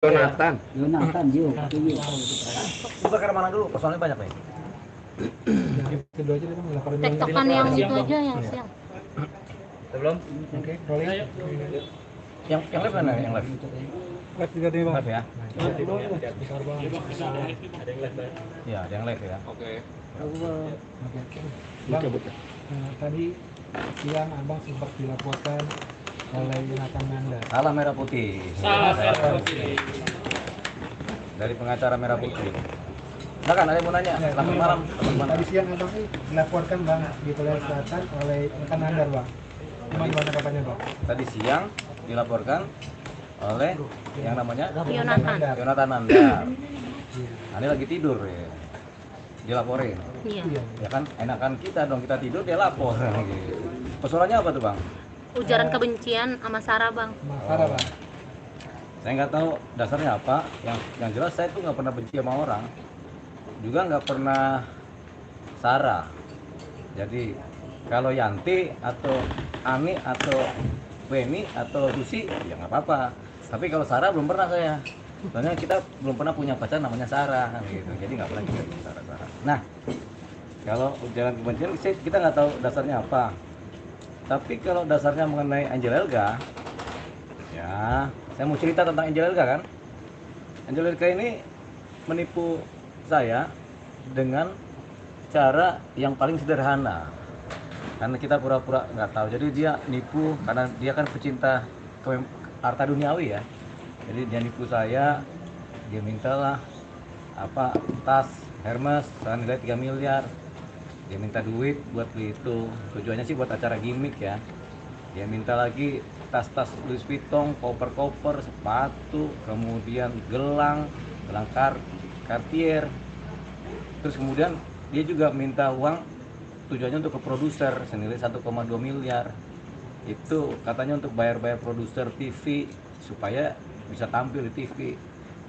Jonathan. Jonathan, yuk. Dibakar mana dulu? Personalnya banyak nih. Tektokan yang itu aja yang siang. Belum? Oke, rolling. Yang live mana? Yang live? Live juga nih, Bang. Live ya? Besar banget. Iya, ada yang live ya. Oke. Bang, tadi siang Abang sempat dilaporkan oleh Jonathan Nanda. Salam Merah Putih. Dari pengacara Merah Putih. Nah kan ada yang mau nanya? Selamat malam. Tadi siang Abang dilaporkan Bang di Korea Selatan oleh rekan Nanda, Bang. Gimana tanggapannya, Bang? Tadi siang dilaporkan oleh yang namanya Jonathan. Jonathan Nanda. Nah, ini lagi tidur ya. Dilaporin. Iya. Ya kan enakan kita dong, kita tidur dia lapor gitu. Persoalannya apa tuh, Bang? Ujaran kebencian sama Sarah, Bang. Sarah, Bang. Saya nggak tahu dasarnya apa. Yang jelas saya tuh nggak pernah benci sama orang, juga nggak pernah Sarah. Jadi kalau Yanti atau Ani atau Weni atau Susi ya nggak apa-apa. Tapi kalau Sarah belum pernah saya. Soalnya kita belum pernah punya pacar namanya Sarah kan gitu. Jadi nggak pernah kita Sarah. Nah, kalau ujaran kebencian kita nggak tahu dasarnya apa. Tapi kalau dasarnya mengenai Angel Elga, ya saya mau cerita tentang Angel Elga kan. Angel Elga ini menipu saya dengan cara yang paling sederhana. Karena kita pura-pura nggak tahu. Jadi dia nipu karena dia kan pecinta harta duniawi ya. Jadi dia nipu saya, dia mintalah apa tas Hermes senilai 3 miliar. Dia minta duit buat beli itu. Tujuannya sih buat acara gimmick ya. Dia minta lagi tas-tas Louis Vuitton, koper-koper, sepatu, kemudian gelang Cartier. Terus kemudian dia juga minta uang tujuannya untuk ke produser senilai 1,2 miliar. Itu katanya untuk bayar-bayar produser TV supaya bisa tampil di TV.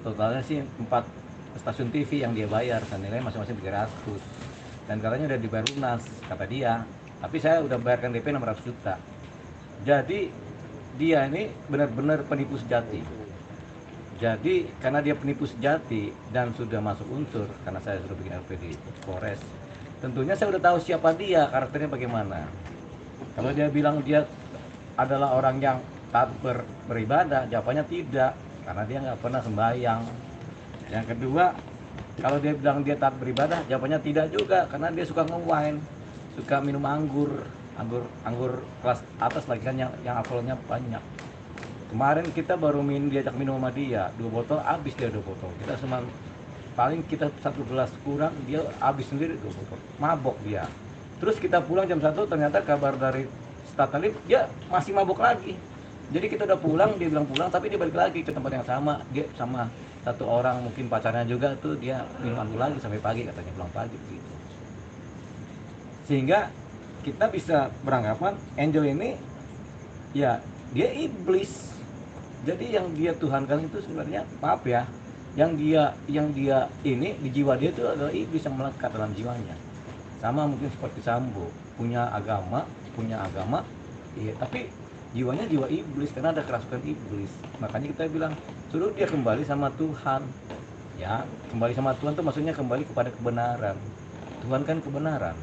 Totalnya sih 4 stasiun TV yang dia bayar senilai masing-masing 300. Dan katanya udah dibayar lunas kata dia. Tapi saya udah bayarkan DP 600 juta. Jadi dia ini benar-benar penipu sejati. Jadi karena dia penipu sejati dan sudah masuk unsur, karena saya sudah bikin LP di Polres, tentunya saya udah tahu siapa dia, karakternya bagaimana. Kalau dia bilang dia adalah orang yang taat beribadah, jawabannya tidak, karena dia nggak pernah sembahyang. Yang kedua, kalau dia bilang dia taat beribadah, jawabannya tidak juga, karena dia suka nge-wine, suka minum anggur kelas atas lagi kan yang alkoholnya banyak. Kemarin kita baru diajak minum sama dia 2 botol, habis dia 2 botol. Kita cuma paling kita 1 gelas kurang, dia habis sendiri 2 botol. Mabok dia. Terus kita pulang jam 1, ternyata kabar dari Statalip dia masih mabok lagi. Jadi kita udah pulang, dia bilang pulang, tapi dia balik lagi ke tempat yang sama. Dia sama satu orang mungkin pacarnya juga tuh, dia minum anggur lagi sampai pagi, katanya pulang pagi gitu. Sehingga kita bisa beranggapan Angel ini ya dia iblis. Jadi yang dia tuhankan itu sebenarnya, maaf ya, yang dia ini di jiwa dia itu adalah iblis yang melekat dalam jiwanya. Sama mungkin seperti Sambo, punya agama, iya, tapi jiwanya jiwa iblis karena ada kerasukan iblis. Makanya kita bilang suruh dia kembali sama Tuhan. Ya, kembali sama Tuhan itu maksudnya kembali kepada kebenaran. Tuhan kan kebenaran.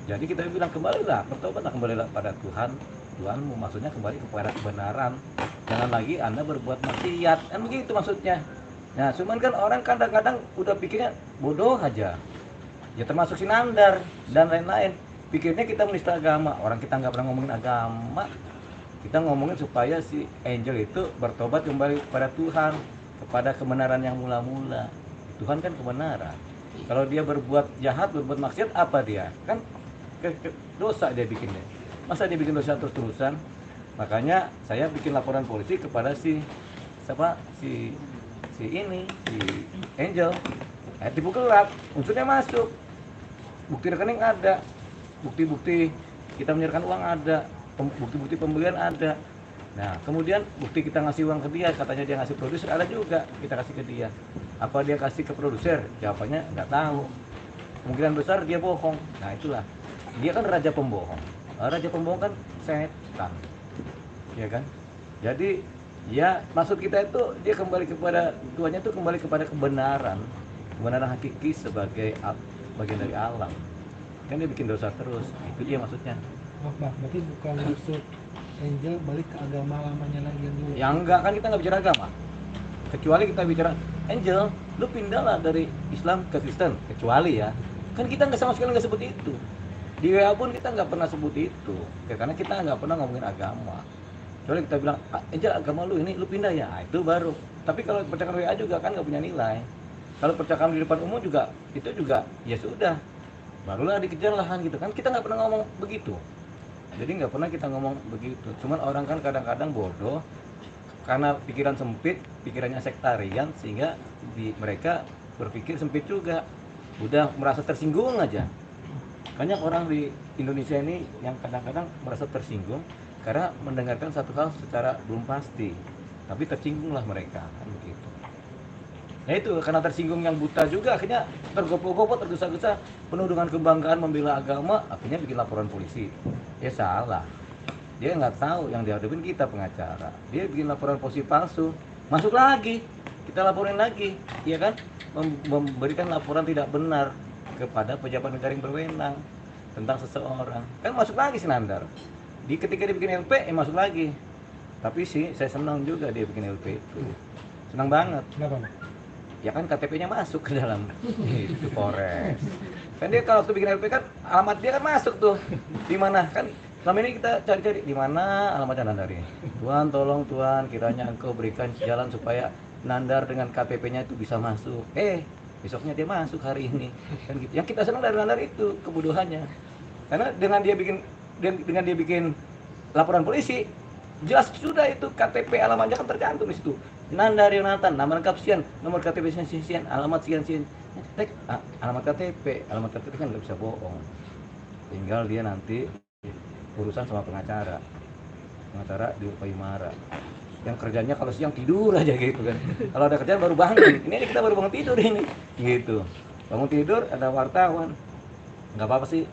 Jadi kita bilang kembalilah, bertobatlah, kembalilah pada Tuhanmu, maksudnya kembali kepada kebenaran. Jangan lagi Anda berbuat maksiat, kan begitu maksudnya. Nah, cuman kan orang kadang-kadang udah pikirnya bodoh aja. Ya termasuk si Nandar dan lain-lain. Pikirnya kita menista agama, orang kita nggak pernah ngomongin agama. Kita ngomongin supaya si Angel itu bertobat kembali kepada Tuhan, kepada kebenaran yang mula-mula. Tuhan kan kebenaran. Kalau dia berbuat jahat, berbuat maksiat, apa dia? Kan dosa dia bikinnya. Masa dia bikin dosa terus-terusan? Makanya saya bikin laporan polisi kepada si Angel. Tipu gelap, unsurnya masuk. Bukti rekening ada. Bukti-bukti kita menyerahkan uang ada. Bukti-bukti pembelian ada. Nah, kemudian bukti kita ngasih uang ke dia, katanya dia ngasih produser, ada juga kita kasih ke dia. Apa dia kasih ke produser? Jawabannya nggak tahu. Kemungkinan besar dia bohong. Nah, itulah. Dia kan raja pembohong. Raja pembohong kan setan. Ya kan? Jadi Ya, maksud kita itu dia kembali kepada tuanya itu kembali kepada kebenaran hakiki sebagai bagian dari alam. Kan dia bikin dosa terus, itu dia maksudnya. Maaf bang, berarti bukan maksud Angel balik ke agama lamanya lagi yang dulu. Ya enggak, kan kita nggak bicara agama. Kecuali kita bicara Angel, lu pindahlah dari Islam ke Kristen. Kecuali ya, kan kita nggak sama sekali nggak sebut itu. Di WA pun kita nggak pernah sebut itu, ya, karena kita nggak pernah ngomongin agama. Kecuali kita bilang, Angel agama lu ini, lu pindah ya, nah, itu baru. Tapi kalau percakapan WA juga kan nggak punya nilai. Kalau percakapan di depan umum juga, itu juga ya sudah, barulah dikejar lah kan gitu kan. Kita nggak pernah ngomong begitu. Jadi nggak pernah kita ngomong begitu. Cuman orang kan kadang-kadang bodoh karena pikiran sempit, pikirannya sektarian, sehingga mereka berpikir sempit juga. Udah merasa tersinggung aja. Banyak orang di Indonesia ini yang kadang-kadang merasa tersinggung karena mendengarkan satu hal secara belum pasti, tapi tersinggunglah mereka kan begitu. Nah itu karena tersinggung yang buta juga akhirnya tergopoh-gopoh, tergesa-gesa, penuh dengan kebanggaan membela agama, akhirnya bikin laporan polisi. Ya salah, dia nggak tahu yang dihadapin kita pengacara, dia bikin laporan polisi palsu, masuk lagi, kita laporin lagi, ya kan, memberikan laporan tidak benar kepada pejabat negara yang berwenang tentang seseorang, kan masuk lagi si Nandar. Ketika dia bikin LP, masuk lagi. Tapi sih saya senang juga dia bikin LP itu, senang banget. Kenapa bang? Ya kan KTP-nya masuk ke dalam itu Polres. Kan dia kalau waktu bikin LP kan alamat dia kan masuk tuh. Di mana kan selama ini kita cari-cari di mana alamatnya Nandar ini. Tuhan tolong Tuhan kiranya Engkau berikan jalan supaya Nandar dengan KTP-nya itu bisa masuk. Besoknya dia masuk hari ini. Kan gitu. Yang kita senang dari Nandar itu kebodohannya. Karena dengan dia bikin laporan polisi, jelas sudah itu KTP alamatnya kan tercantum di situ. Nandar Yonatan, nama lengkap sekian, nomor KTP sekian, alamat sekian. Alamat KTP kan nggak bisa bohong. Tinggal dia nanti urusan sama pengacara diupayi marah. Yang kerjanya kalau siang tidur aja gitu kan. Kalau ada kerjaan baru bangun. Ini aja kita baru bangun tidur ini, gitu. Bangun tidur ada wartawan, nggak apa-apa sih.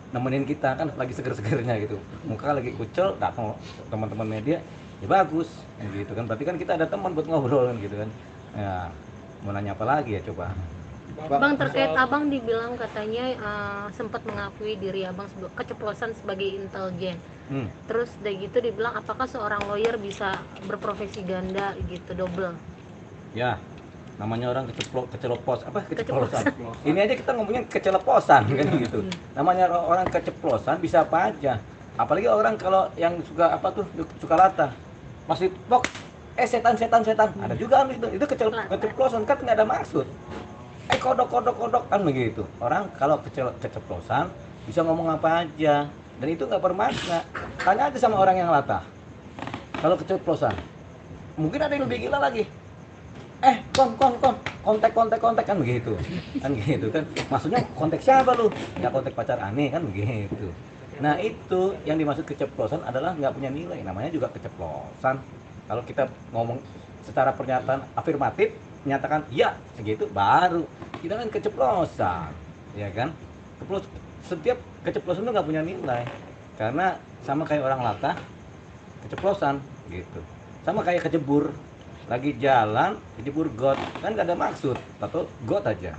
Nemenin kita kan lagi seger-segernya gitu, muka lagi kucel, datang teman-teman media, ya bagus gitu kan, berarti kan kita ada teman buat ngobrol kan gitu kan. Ya mau nanya apa lagi ya coba Bang, terkait abang dibilang katanya sempat mengakui diri abang keceplosan sebagai intelijen. Terus dari gitu dibilang apakah seorang lawyer bisa berprofesi ganda gitu, double? ya, namanya orang keceplosan. Ini aja kita ngomongin keceplosan kan gitu. Namanya orang keceplosan bisa apa aja. Apalagi orang kalau yang suka suka latah. Masih pok setan. Ada juga itu keceplosan kan nggak ada maksud. Kodok kan begitu. Orang kalau keceplosan bisa ngomong apa aja dan itu nggak bermakna. Tanya aja sama orang yang latah. Kalau keceplosan, mungkin ada yang lebih gila lagi. Kontak kan begitu kan maksudnya kontak siapa lu, ya kontak pacar aneh kan begitu. Nah itu yang dimaksud keceplosan adalah nggak punya nilai, namanya juga keceplosan. Kalau kita ngomong secara pernyataan afirmatif menyatakan iya segitu baru kita kan keceplosan, ya kan. Setiap keceplosan itu nggak punya nilai karena sama kayak orang latah keceplosan gitu, sama kayak kejebur lagi jalan kejebur got kan gak ada maksud atau got aja.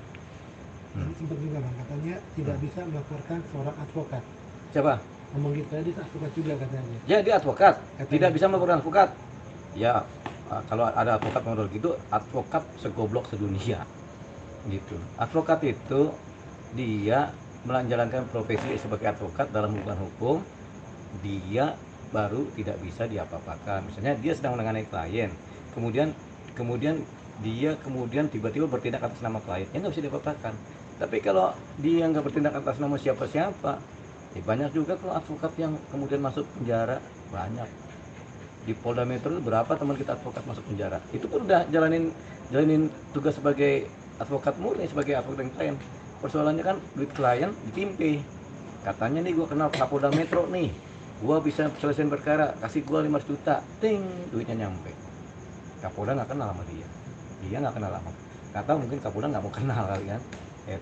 Sempat juga bang katanya tidak bisa melaporkan seorang advokat. Siapa? Ngomong gitu tadi advokat juga katanya. Ya dia advokat Katanya. Tidak bisa melaporkan advokat ya. Kalau ada advokat model gitu, advokat segoblok sedunia gitu. Advokat itu dia menjalankan profesi sebagai advokat dalam hubungan hukum, dia baru tidak bisa diapa-apakan. Misalnya dia sedang menangani klien, kemudian dia tiba-tiba bertindak atas nama klien, ya nggak bisa diapa-apakan. Tapi kalau dia nggak bertindak atas nama siapa-siapa, ya banyak juga kalau advokat yang kemudian masuk penjara, banyak. Di Polda Metro itu berapa teman kita advokat masuk penjara, itu pun udah jalanin tugas sebagai advokat murni, sebagai advokat yang klien. Persoalannya kan duit klien ditimpe, katanya nih gua kenal Kapolda Metro nih, gua bisa selesaiin perkara, kasih gua 500 juta, ting, duitnya nyampe. Kapolda nggak kenal sama dia nggak kenal sama, nggak tahu mungkin Kapolda nggak mau kenal kali kan.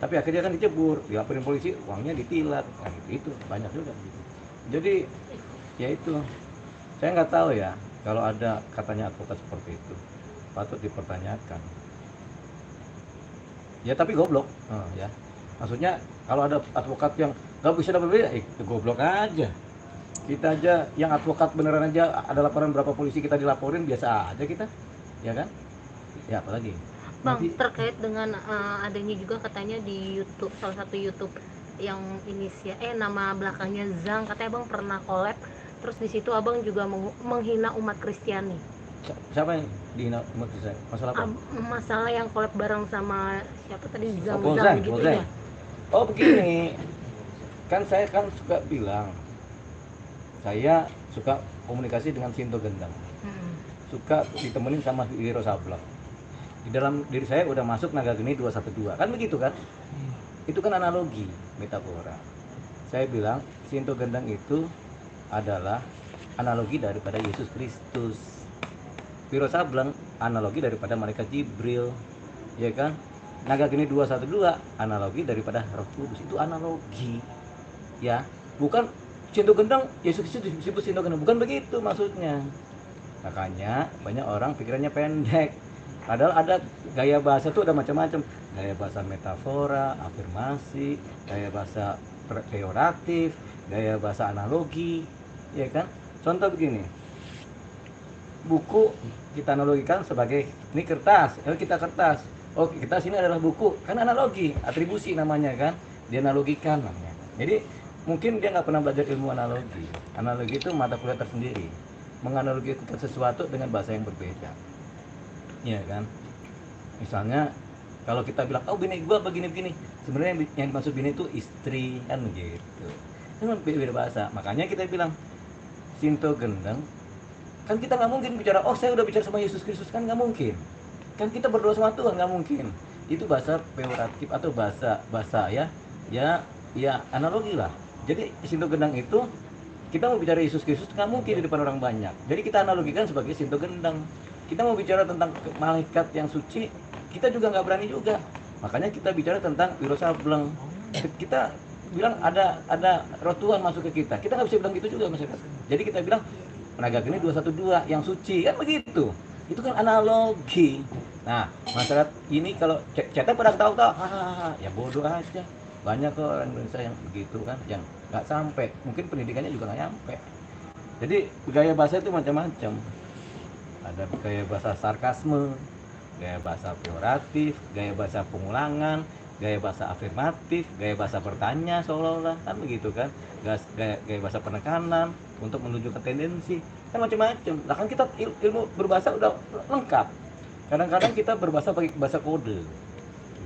Tapi akhirnya kan dicebur, dilaporin polisi, uangnya ditilat, nah, itu banyak juga gitu. Jadi ya itu, saya nggak tahu ya Kalau ada katanya advokat seperti itu, patut dipertanyakan. Ya tapi goblok. Ya. Maksudnya kalau ada advokat yang nggak bisa dapat beda, goblok aja. Kita aja yang advokat beneran aja ada laporan berapa polisi kita dilaporin biasa aja kita, ya kan? Ya apalagi. Bang, Nanti terkait dengan adanya juga katanya di YouTube, salah satu YouTube yang nama belakangnya Zang, katanya Abang pernah collab, terus di situ Abang juga menghina umat Kristiani. siapa yang dihina umat Kristen? Masalah apa? Masalah yang collab bareng sama siapa tadi, Zang Oh, Zang gitu Polzeng. ya. Oh begini, kan saya kan suka bilang, saya suka komunikasi dengan Sinto Gendang, suka ditemenin sama Wiro Sableng. Di dalam diri saya udah masuk Naga Geni 212, kan begitu kan? Itu kan analogi, metafora. Saya bilang Sinto Gendang itu adalah analogi daripada Yesus Kristus. Wiro Sableng analogi daripada malaikat Jibril, ya kan? Naga Geni 212 analogi daripada Roh Kudus. Itu analogi, ya. Bukan Sinto Gendang Yesus Kristus disebut Sinto Gendang, bukan begitu maksudnya. Makanya banyak orang pikirannya pendek. Padahal ada gaya bahasa tuh ada macam-macam. Gaya bahasa metafora, afirmasi, gaya bahasa peyoratif, gaya bahasa analogi, ya kan? Contoh begini. Buku kita analogikan sebagai ini kertas, kita kertas. Oh, kertas ini adalah buku, kan analogi, atribusi namanya kan, dianalogikan namanya. Jadi mungkin dia nggak pernah belajar ilmu analogi. Analogi itu mata kuliah tersendiri, menganalogikan sesuatu dengan bahasa yang berbeda, ya kan. Misalnya kalau kita bilang, oh bini gua begini-begini, sebenarnya yang dimaksud bini itu istri, kan begitu. Itu beda bahasa. Makanya kita bilang Sinto Gendang, kan kita nggak mungkin bicara, oh saya udah bicara sama Yesus Kristus, kan nggak mungkin. Kan kita berdoa sama Tuhan, nggak mungkin. Itu bahasa peyoratif atau bahasa ya analogi lah. Jadi Sinto Gendang itu kita mau bicara Yesus Kristus nggak mungkin di depan orang banyak. Jadi kita analogikan sebagai Sinto Gendang. Kita mau bicara tentang malaikat yang suci, kita juga nggak berani juga. Makanya kita bicara tentang Wiro Sableng. Kita bilang ada roh Tuhan masuk ke kita. Kita nggak bisa bilang gitu juga masyarakat. Jadi kita bilang Naga Geni 212 yang suci, kan begitu. Itu kan analogi. Nah, masyarakat ini kalau cetak pada tahu-tahu, ya bodoh aja. Banyak kok orang Indonesia yang begitu kan, yang nggak sampai. Mungkin pendidikannya juga nggak nyampe. Jadi gaya bahasa itu macam-macam. Ada gaya bahasa sarkasme, gaya bahasa peyoratif, gaya bahasa pengulangan, gaya bahasa afirmatif, gaya bahasa bertanya seolah-olah, kan begitu kan. Gaya bahasa penekanan untuk menunjukkan tendensi, kan macam-macam. Lah kan kita ilmu berbahasa udah lengkap. Kadang-kadang kita berbahasa pakai bahasa kode,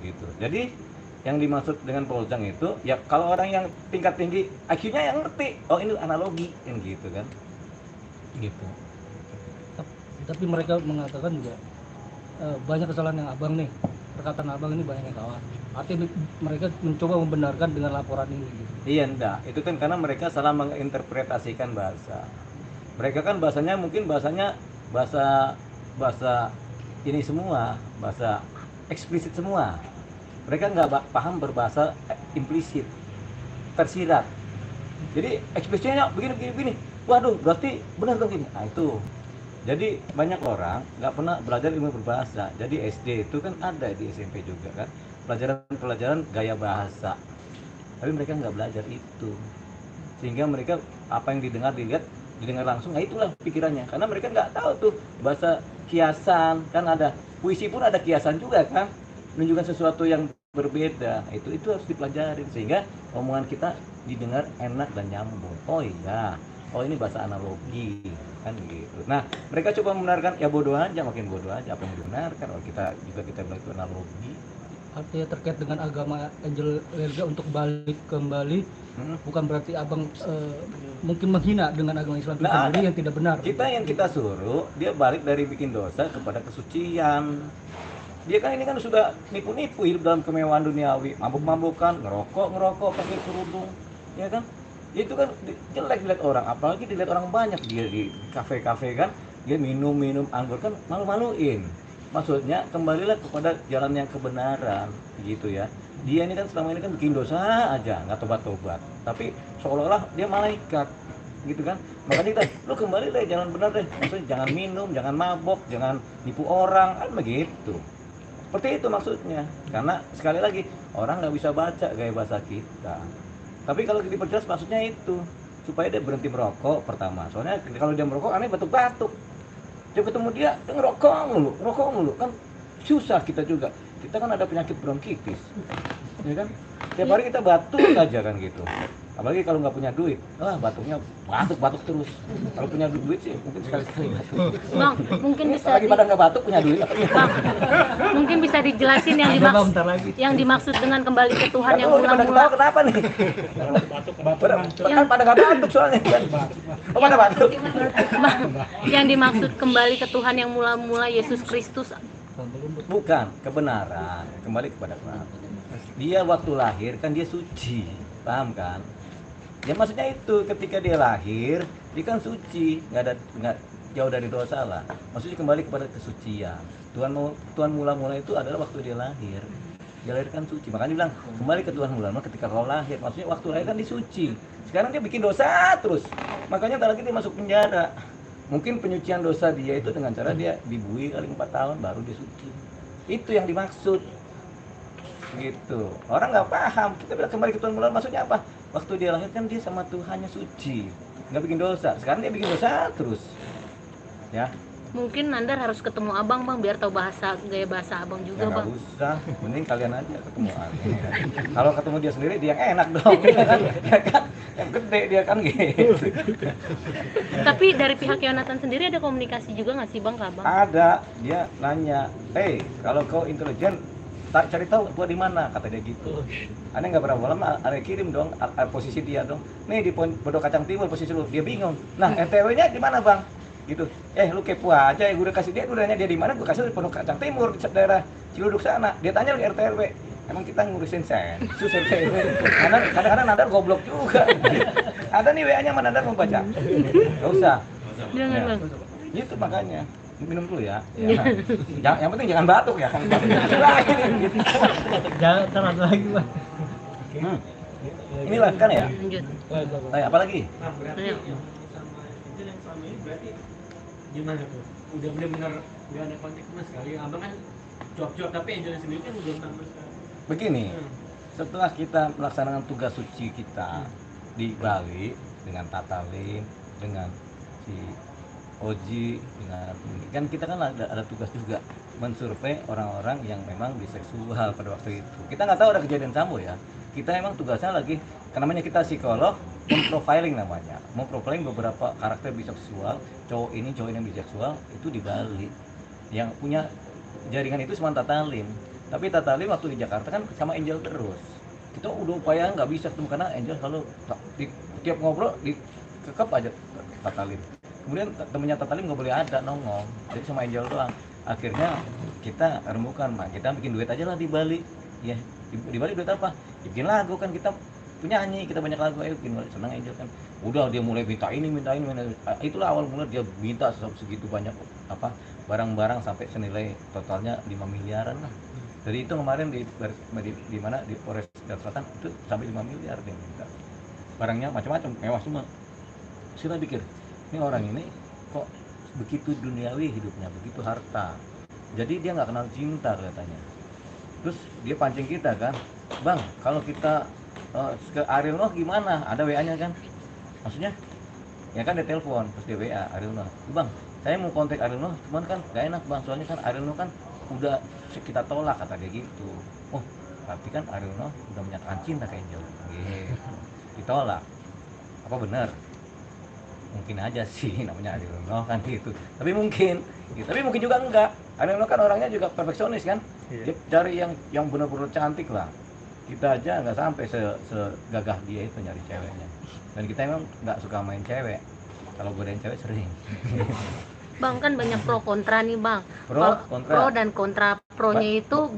gitu. Jadi yang dimaksud dengan Polzang itu, ya kalau orang yang tingkat tinggi IQ-nya yang ngerti, oh ini analogi, yang gitu kan, gitu. Tapi mereka mengatakan juga banyak kesalahan yang abang nih, perkataan abang ini banyak yang salah. Artinya mereka mencoba membenarkan dengan laporan ini gitu. Iya enggak, itu kan karena mereka salah menginterpretasikan bahasa. Mereka kan bahasanya mungkin bahasa ini semua, bahasa eksplisit semua. Mereka nggak paham berbahasa implisit, tersirat. Jadi eksplisitnya begini. Waduh, berarti benar dong gini. Nah itu. Jadi banyak orang nggak pernah belajar ilmu berbahasa. Jadi SD itu kan ada, di SMP juga kan, pelajaran gaya bahasa. Tapi mereka nggak belajar itu, sehingga mereka apa yang didengar langsung, nah itulah pikirannya. Karena mereka nggak tahu tuh bahasa kiasan, kan ada puisi pun ada kiasan juga kan, menunjukkan sesuatu yang berbeda. Itu harus dipelajari sehingga omongan kita didengar enak dan nyambung. Oh iya, oh ini bahasa analogi, kan gitu. Nah mereka coba membenarkan, ya bodoh aja, makin bodoh aja apa yang dibenarkan. Oh kita bilang itu analogi. Artinya terkait dengan agama Angel Lerga untuk balik kembali, bukan berarti abang mungkin menghina dengan agama Islam itu sendiri yang tidak benar. Yang kita suruh dia balik dari bikin dosa kepada kesucian. Dia kan ini kan sudah nipu-nipu hidup dalam kemewahan duniawi, mabuk-mabukan, ngerokok pakai kerudung, ya kan? Itu kan jelek dilihat orang, apalagi dilihat orang banyak. Dia di kafe-kafe kan, dia minum anggur, kan malu-maluin. Maksudnya kembalilah kepada jalan yang kebenaran, gitu ya. Dia ini kan selama ini kan bikin dosa aja, nggak tobat-tobat. Tapi seolah-olah dia malaikat, gitu kan. Makanya kita, lu kembali deh, jangan benar deh, maksudnya jangan minum, jangan mabok, jangan nipu orang, kan begitu. Seperti itu maksudnya. Karena sekali lagi orang nggak bisa baca gaya bahasa kita. Tapi kalau diperjelas maksudnya itu supaya dia berhenti merokok pertama. Soalnya kalau dia merokok aneh batuk-batuk. Coba ketemu dia ngerokok mulu kan susah kita juga. Kita kan ada penyakit bronkitis, ya kan? Tiap hari kita batuk aja kan gitu. Apalagi kalau nggak punya duit, batuknya batuk terus. Kalau punya duit sih mungkin sekali-sekali batuk. Bang, mungkin bisa Lagi pada nggak batuk punya duit. Bang, mungkin bisa dijelasin yang dimaksud dengan kembali ke Tuhan yang pada mula-mula. ketawa kenapa nih? Kan pada nggak batuk soalnya kan. Oh, pada batuk. Bang, yang dimaksud kembali ke Tuhan yang mula-mula Yesus Kristus. Bukan kebenaran, kembali kepada Tuhan. Dia waktu lahir kan dia suci, paham kan? Ya maksudnya itu ketika dia lahir dia kan suci, nggak jauh dari dosa lah. Maksudnya kembali kepada kesucian. Tuhan mula-mula itu adalah waktu dia lahir. Dia lahir kan suci, makanya bilang kembali ke Tuhan mula-mula ketika kau lahir. Maksudnya waktu lahir kan disuci. Sekarang dia bikin dosa terus, makanya ntar lagi dia masuk penjara. Mungkin penyucian dosa dia itu dengan cara dia dibui kali 4 tahun baru dia suci. Itu yang dimaksud. Gitu. Orang nggak paham. Kita bilang kembali ke Tuhan mula, maksudnya apa? Waktu dia lahir kan dia sama Tuhannya suci, nggak bikin dosa. Sekarang dia bikin dosa terus. Ya. Mungkin Nandar harus ketemu abang bang biar tahu gaya bahasa abang juga Ya, bang. nggak usah, mending kalian aja ketemu aku. Kalau ketemu dia sendiri dia yang enak dong, ya kan? Ya kan? Yang gede dia kan gitu. Tapi dari pihak Yonatan sendiri ada komunikasi juga nggak sih bang ke abang? Ada, dia nanya, kalau kau intelijen, cari tahu gua di mana, kata dia gitu. Aneh nggak berapa lama, aneh kirim dong posisi dia dong. Nih di Pondok Kacang Timur posisi lu, dia bingung. Nah RTW-nya di mana bang? Gitu. Lu kepo aja, gue udah kasih dia, udah nanya dia di mana, gue kasih di Pondok Kacang Timur di daerah Ciluduk sana. Dia tanya lagi RT RW. Emang kita ngurusin sensus RT RW. Karena kadang-kadang Nandar goblok juga. Ada nih WA-nya mana Nandar mau baca? Gak usah. Jangan Ya. bang. Gitu makanya. Minum dulu ya. Yang penting jangan batuk ya. Gitu. Jangan terlalu lagi bang. Inilah kan ya. Lanjut. Apa lagi? Ayo. Gimana tuh? Udah benar-benar nggak ada kontak sama sekali. Abang kan cuap-cuap tapi Angelnya sendiri kan udah sama sekali. Begini, setelah kita melaksanakan tugas suci kita di Bali dengan Tatalim, dengan si Oji, dengan kan kita kan ada tugas juga mensurvei orang-orang yang memang biseksual pada waktu itu. Kita nggak tahu ada kejadian Sambo ya. Kita emang tugasnya lagi, karena namanya kita psikolog, memprofiling namanya, memprofiling beberapa karakter biseksual, cowok ini yang biseksual itu di Bali, yang punya jaringan itu cuma Tatalim. Tapi Tatalim waktu di Jakarta kan sama Angel terus. Kita udah upaya nggak bisa ketemu karena Angel selalu tiap ngobrol dikekep aja Tatalim. Kemudian temennya Tatalim nggak boleh ada nongol, jadi sama Angel doang. Akhirnya kita rembukan, kita bikin duet aja lah di Bali. Ya di Bali duet apa? Ya, bikin lagu kan, kita penyanyi, kita banyak lagu, ayo bikin senang Angel kan. Udah dia mulai minta ini. Itulah awal mula dia minta segitu banyak barang-barang sampai senilai totalnya 5 miliaran lah. Jadi itu kemarin di mana di Polres Jakarta Selatan itu sampai 5 miliar dia minta. Barangnya macam-macam, mewah semua. Sila pikir, ini orang ini kok begitu duniawi hidupnya, begitu harta. Jadi dia nggak kenal cinta katanya. Terus dia pancing kita kan, bang kalau kita ke Ariel Noh gimana? Ada WA-nya kan? Maksudnya? Ya kan dia telepon, terus dia WA Ariel Noh. Bang, saya mau kontak Ariel Noh, cuman kan gak enak bang, soalnya kan Ariel Noh kan udah kita tolak, kata dia gitu. Oh, tapi kan Ariel Noh udah menyatakan cinta ke Angel. Gitu. Ditolak. Apa benar? Mungkin aja sih namanya Ariel Noh kan gitu. Tapi mungkin juga enggak. Ariel Noh kan orangnya juga perfeksionis kan. Dia cari yang benar-benar cantik lah. Kita aja nggak sampai segagah dia itu nyari ceweknya. Dan kita emang nggak suka main cewek. Kalau godain cewek sering. Bang kan banyak pro kontra nih bang. Kontra. Pro dan kontra. Pronya itu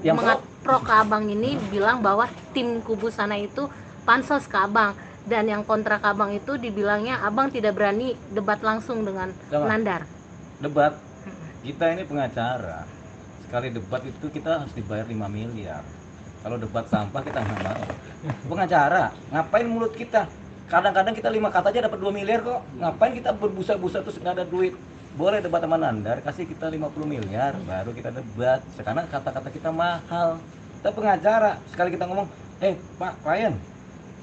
pro ke abang ini bilang bahwa tim kubu sana itu pansos ke abang, dan yang kontra ke abang itu dibilangnya abang tidak berani debat langsung dengan Nandar. Debat, kita ini pengacara, sekali debat itu kita harus dibayar 5 miliar. Kalau debat sampah kita nggak mau. Pengacara, ngapain mulut kita? Kadang-kadang kita 5 kata aja dapat 2 miliar kok. Ngapain kita berbusa-busa terus nggak ada duit? Boleh debat sama Nandar, kasih kita 50 miliar, baru kita debat. Sekarang kata-kata kita mahal. Kita pengacara, sekali kita ngomong, Pak klien,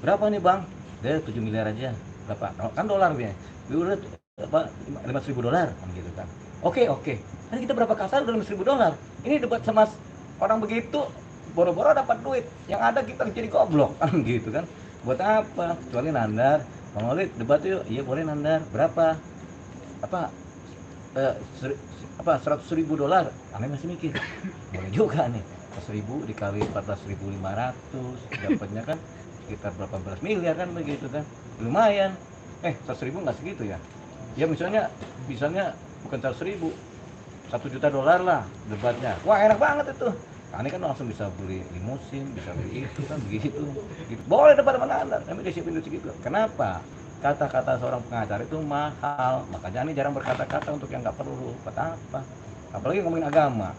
berapa nih bang? Dia 7 miliar aja. Berapa? Kan dolar dia. Udah apa 500.000 dolar kan gitu kan. Oke. Kan kita berapa kata udah 500.000 dolar. Ini debat sama orang begitu, boro-boro dapat duit. Yang ada kita jadi goblok kan gitu kan. Buat apa? Kecuali Nandar, Bang Olid debat yuk. Iya boleh Nandar. Berapa? Apa 100.000 dolar? Aneh masih mikir. Boleh juga nih. 100.000 dikali 14.500 dapatnya kan sekitar berapa belas miliar kan begitu kan. Lumayan. 100.000 nggak segitu ya. Ya misalnya bukan 100.000, 1 juta dolar lah debatnya. Wah enak banget itu. Ini kan langsung bisa beli limusin, bisa beli itu kan begitu. Gitu. Boleh debat sama Nandar, tapi dia siapin duit segitu. Kenapa? Kata-kata seorang pengacara itu mahal. Makanya ini jarang berkata-kata untuk yang nggak perlu. Kata apa? Apalagi ngomongin agama.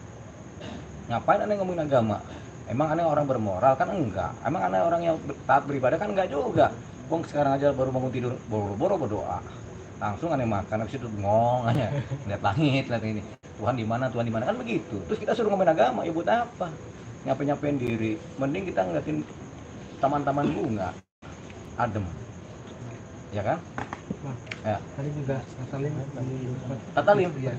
Ngapain aneh ngomongin agama? Emang aneh orang bermoral kan enggak? Emang aneh orang yang taat beribadah kan enggak juga? Wong sekarang aja baru bangun tidur boro-boro berdoa. Langsung aneh makan, habis itu ngong aja, lihat langit, lihat ini. Tuhan di mana kan begitu. Terus kita suruh ngomongin agama, ya buat apa? Nyapain diri. Mending kita ngeliatin taman-taman bunga, adem. Ya kan? Nah, Ya. tadi juga Tatalim. Ya,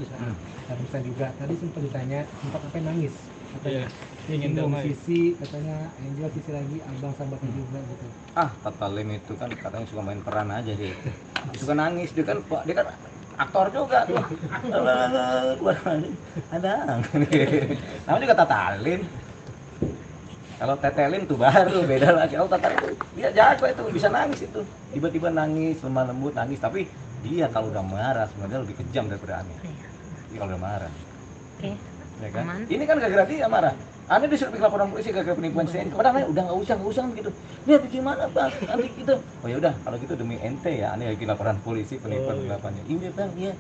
dan bisa juga tadi sempat ditanya, sempat sampai nangis. Katanya ingin bingung, damai. sisi katanya Angel, sisi lagi abang sahabatnya juga gitu. Tatalim itu kan katanya suka main peran aja dia. Suka nangis, dia kan aktor juga tuh. Ada. Namanya juga Tatalim. Kalau Tetelim tuh baru beda lagi. Kalau Tatalim tuh dia jago itu, bisa nangis itu. Tiba-tiba nangis, lemah lembut nangis, tapi dia kalau udah marah sebenarnya lebih kejam daripada Aneh. Dia kalau udah marah. Oke. Ya kan? Aman. Ini kan gara-gara dia marah. Aneh disuruh bikin laporan polisi gara-gara penipuan CN. Padahal Aneh udah nggak usah begitu. Lihat gimana bang, nanti gitu. Oh ya udah, kalau gitu demi ente ya, Aneh bikin laporan polisi penipuan penipuannya. Ini bang, ya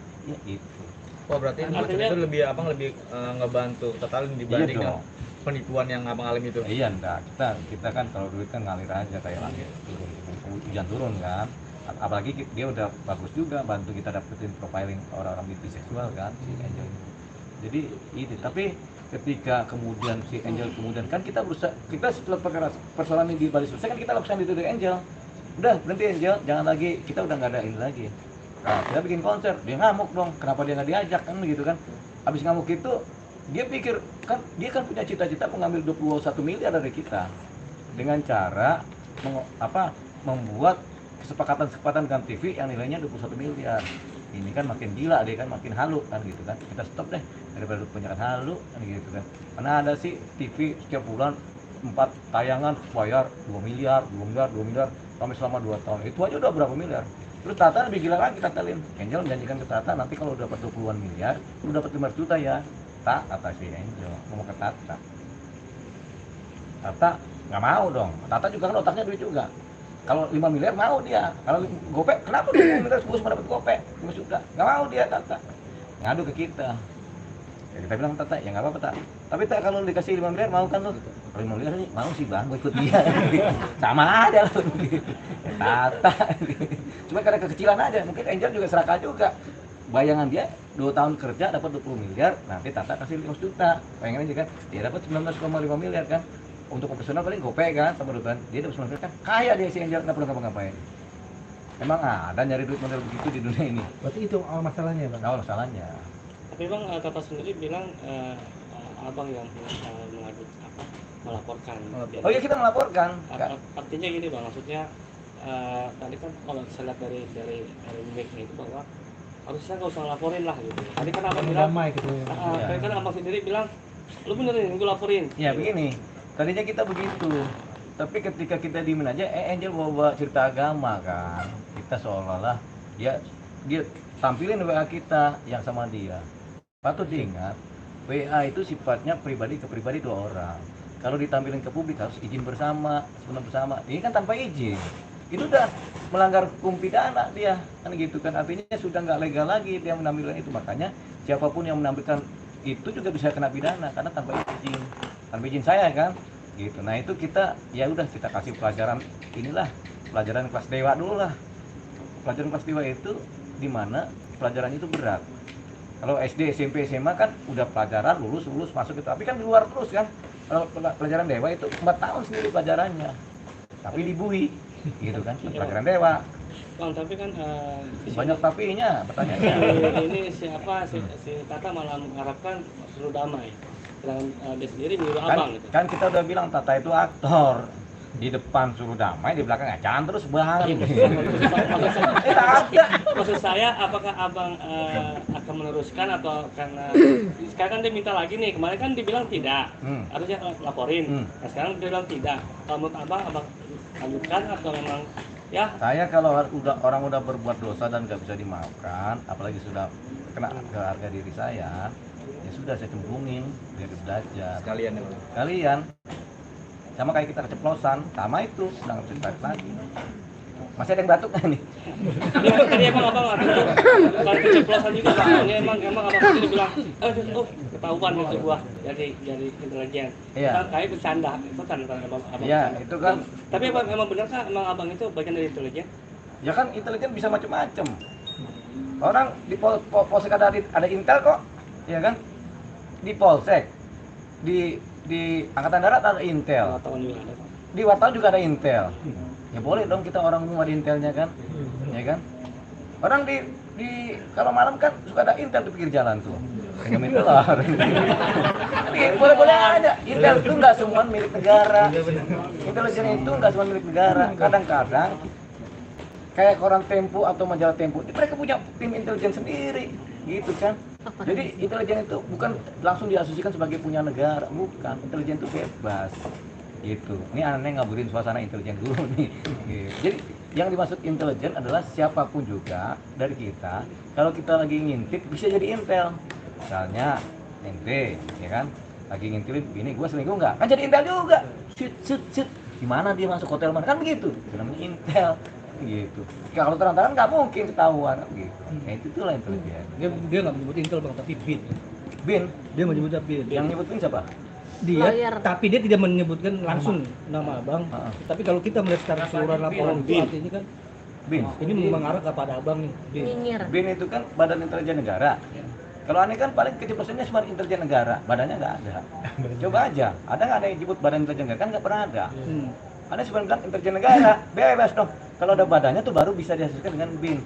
itu. Oh berarti Artinya- itu lebih abang lebih ngebantu Tatalim dibanding Iya yang penipuan yang abang alami itu. Iya enggak, kita kan kalau duit kan ngalir aja kayak langit turun, hujan turun kan. Apalagi dia udah bagus juga bantu kita dapetin profiling orang-orang biseksual kan si Angel. Jadi itu, tapi ketika kemudian si Angel kemudian kan kita berusaha, kita setelah persoalan ini dibalik selesai kan kita lakukan itu dari Angel. Udah berhenti Angel, jangan lagi, kita udah nggak ada ini lagi. Nah, kita bikin konser, dia ngamuk dong, kenapa dia nggak diajak kan gitu kan. Habis ngamuk itu dia pikir kan dia kan punya cita-cita mengambil 21 miliar dari kita dengan cara membuat kesepakatan dengan TV yang nilainya 21 miliar. Ini kan makin gila dia kan, makin halu kan gitu kan. Kita stop deh daripada punya halu kan gitu kan. Karena ada sih TV setiap bulan 4 tayangan bayar 2 miliar sampai selama 2 tahun. Itu aja udah berapa miliar. Terus Tata lebih gila lagi, Tata Lim. Angel menjanjikan ke Tata nanti kalau dapat 20-an miliar, lu dapat 500 juta ya. Kata si Angel ngomong ke Tata. Tata nggak mau dong. Tata juga kan otaknya duit juga. Kalau 5 miliar mau dia. Kalau gopek, kenapa dia 5 miliar gue cuma dapat gopek 5 juta? Nggak mau dia Tata. Ngadu ke kita. Ya kita bilang Tata, ya nggak apa-apa Tata. Tapi Tak kalau dikasih 5 miliar mau kan lu? Kalau 5 miliar nih mau sih bang, gue ikut dia. Sama aja lu. Ya, Tata. Cuma karena kekecilan aja. Mungkin Angel juga serakah juga. Bayangan dia 2 tahun kerja dapat 20 miliar, nanti Tata kasih 5 juta. Bayangin aja kan, dia dapat 19,5 miliar kan. Untuk operasional paling gopek kan sama duit, dia dapat 19 miliar kan. Kaya dia si Angel, nggak perlu ngapa-ngapain. Emang ada nyari duit model begitu di dunia ini. Berarti itu awal masalahnya bang. Awal masalahnya. Tapi bang, Tata sendiri bilang abang yang melaporkan. Oh iya kita melaporkan. Artinya gini bang, maksudnya tadi kan kalau saya lihat dari mic-nya itu bahwa harusnya nggak usah laporin lah gitu. Tadi kan abang bilang, Damai gitu. tadi kan abang sendiri bilang, lu benerin, gue laporin. Ya begini, tadinya kita begitu. Tapi ketika kita diemin aja, Angel bawa cerita agama kan. Kita seolah-olah dia tampilin WA kita yang sama dia. Patut diingat, WA itu sifatnya pribadi ke pribadi 2 orang. Kalau ditampilin ke publik harus izin bersama, sebenarnya bersama. Ini kan tanpa izin. Itu udah melanggar hukum pidana dia, kan gitu kan. Artinya sudah nggak legal lagi dia menampilkan itu. Makanya siapapun yang menampilkan itu juga bisa kena pidana karena tanpa izin saya kan gitu. Nah itu kita ya udah kita kasih pelajaran inilah pelajaran kelas dewa dulu lah. Pelajaran kelas dewa itu di mana pelajaran itu berat. Kalau SD, SMP, SMA kan udah pelajaran lulus masuk itu. Tapi kan di luar terus kan. Kalau pelajaran dewa itu 4 tahun sendiri pelajarannya. Tapi dibui gitu kan. Pelajaran dewa. Bang, tapi kan Banyak tapinya pertanyaannya. ini siapa si Tata malah mengharapkan seluruh damai. Sedangkan dia sendiri menyuruh abang gitu. Kan kita udah bilang Tata itu aktor. Di depan suruh damai, di belakang jangan terus bang. Maksud saya, apakah abang akan meneruskan atau karena sekarang kan dia minta lagi nih, kemarin kan dibilang tidak, harusnya laporin. Nah, sekarang dia bilang tidak. Kalau menurut abang lanjutkan atau memang ya? Saya kalau orang udah berbuat dosa dan nggak bisa dimaafkan, apalagi sudah kena ke harga diri saya, ya sudah saya cembungin biar dia belajar. Sekalian ya. Kalian sama kayak kita keceplosan, sama itu udah nggak bisa ditarik lagi. Masih ada yang batuk nggak nih? Tadi emang abang waktu itu bukan keceplosan juga bang. Ini emang abang tadi bilang, ketahuan itu gua jadi intelijen. Iya. Kan kayak bercanda, itu kan abang. Iya, itu kan. Tapi emang benar kah emang abang itu bagian dari intelijen? Ya kan intelijen bisa macam-macam. Orang di polsek ada intel kok, ya kan? Di polsek, di angkatan darat ada intel. Wartawan juga ada. Di wartawan juga ada intel. Ya boleh dong kita orang umum ada intelnya kan, ya kan? Orang di kalau malam kan suka ada intel di pinggir jalan tuh. Pengen telur. Boleh ada. Intel itu nggak semua milik negara. Intelijen itu nggak semua milik negara. Kadang-kadang kayak koran Tempo atau majalah Tempo, mereka punya tim intelijen sendiri, gitu kan? Jadi intelijen itu bukan langsung diasosiasikan sebagai punya negara, bukan. Intelijen itu bebas, gitu. Ini aneh ngaburin suasana intelijen dulu nih. Gitu. Jadi yang dimaksud intelijen adalah siapapun juga dari kita, kalau kita lagi ngintip bisa jadi intel. Misalnya ente, ya kan, lagi ngintilin, ini gue selingkuh nggak? Kan jadi intel juga. Shoot. Gimana dia masuk hotel mana? Kan begitu. Itu namanya intel. Gitu. Kalau terang-terangan nggak mungkin ketahuan gitu. Nah, itulah intelijen. Dia nggak menyebut intel bang, tapi bin. Dia menyebutnya bin. Yang nyebut bin siapa? Dia, Lawyer. tapi dia tidak menyebutkan langsung nama abang. Tapi kalau kita melihat secara keseluruhan laporan itu artinya kan Bin. ini mengarah kepada abang nih. Bin. Nyinyir. Bin itu kan Badan Intelijen Negara. Kalau aneh kan paling keceplosannya cuma intelijen negara, badannya nggak ada. Coba aja, ada nggak ada yang disebut Badan Intelijen Negara? Kan nggak pernah ada. Ada cuma bilang intelijen negara, bebas dong. Kalau ada badannya tuh baru bisa diasosiasikan dengan bin.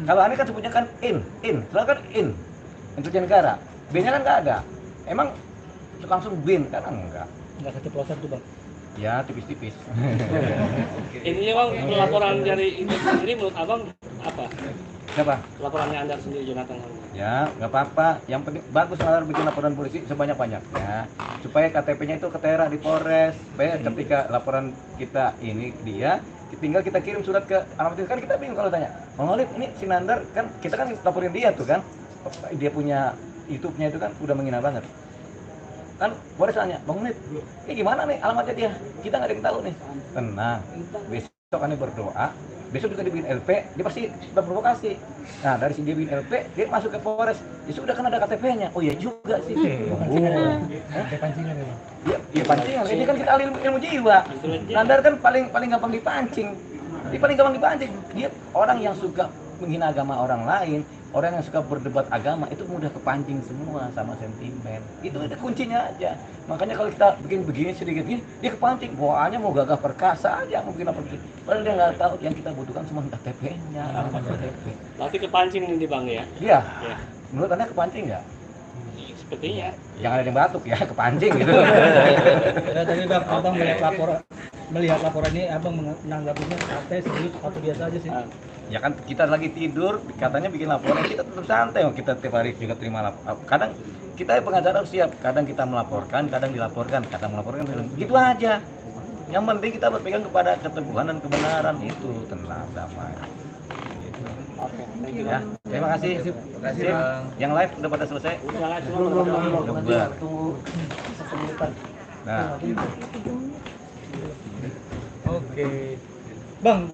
Kalau aneh kan sebutnya kan selalu kan intelijen negara. B-nya kan nggak ada. Emang langsung bin kan enggak? Nggak keceplosan tuh bang. Ya tipis-tipis. Intinya bang, laporan dari itu sendiri menurut abang apa? Siapa? Laporannya Anda sendiri Jonathan. Ya, nggak apa-apa. Yang penting bagus kalau bikin laporan polisi sebanyak-banyaknya, supaya KTP-nya itu ketera di Polres. Supaya ketika laporan kita ini dia, tinggal kita kirim surat ke alamat itu. Kan kita bingung kalau tanya, Bang Olip, ini si Nandar kan kita kan laporin dia tuh kan, dia punya YouTube-nya itu kan udah menghina banget. Kan Polres tanya, Bang Olip, ini gimana nih alamatnya dia? Kita nggak ada yang tahu nih. Tenang, besok aneh berdoa. Besok juga dibikin LP, dia pasti berprovokasi. Nah, dari si dia bikin LP, dia masuk ke Polres. Ya sudah kan ada KTP-nya. Oh iya juga sih. Pancingan ya bang. Iya pancingan. Ini kan kita ahli ilmu jiwa. Nandar kan paling gampang dipancing. Dia paling gampang dipancing. Dia orang yang suka menghina agama orang lain, orang yang suka berdebat agama itu mudah kepancing semua sama sentimen. Itu kuncinya aja. Makanya kalau kita bikin begini sedikit gini, dia kepancing. Bawaannya mau gagah perkasa aja, mau bikin apa gitu. Padahal dia nggak tahu yang kita butuhkan cuma KTP-nya, alamat KTP. Berarti kepancing nih bang ya? Iya. Ya. Menurut Anda kepancing nggak? Sepertinya. Jangan ada yang batuk ya, kepancing gitu. Ya, tadi bang, abang melihat laporan ini, abang menanggapinya santai, serius atau biasa aja sih? Ya kan kita lagi tidur, katanya bikin laporan, kita tetap santai. Kita tiap hari juga terima laporan. Kadang kita pengacara harus siap, kadang kita melaporkan, kadang dilaporkan, kadang melaporkan, gitu aja. Yang penting kita berpegang kepada keteguhan dan kebenaran itu, tenang, damai. Gitu. Oke, thank you. Ya, terima kasih. Sip. Yang live udah pada selesai. Udah, cuma Udah. Nah. Oke. Bang,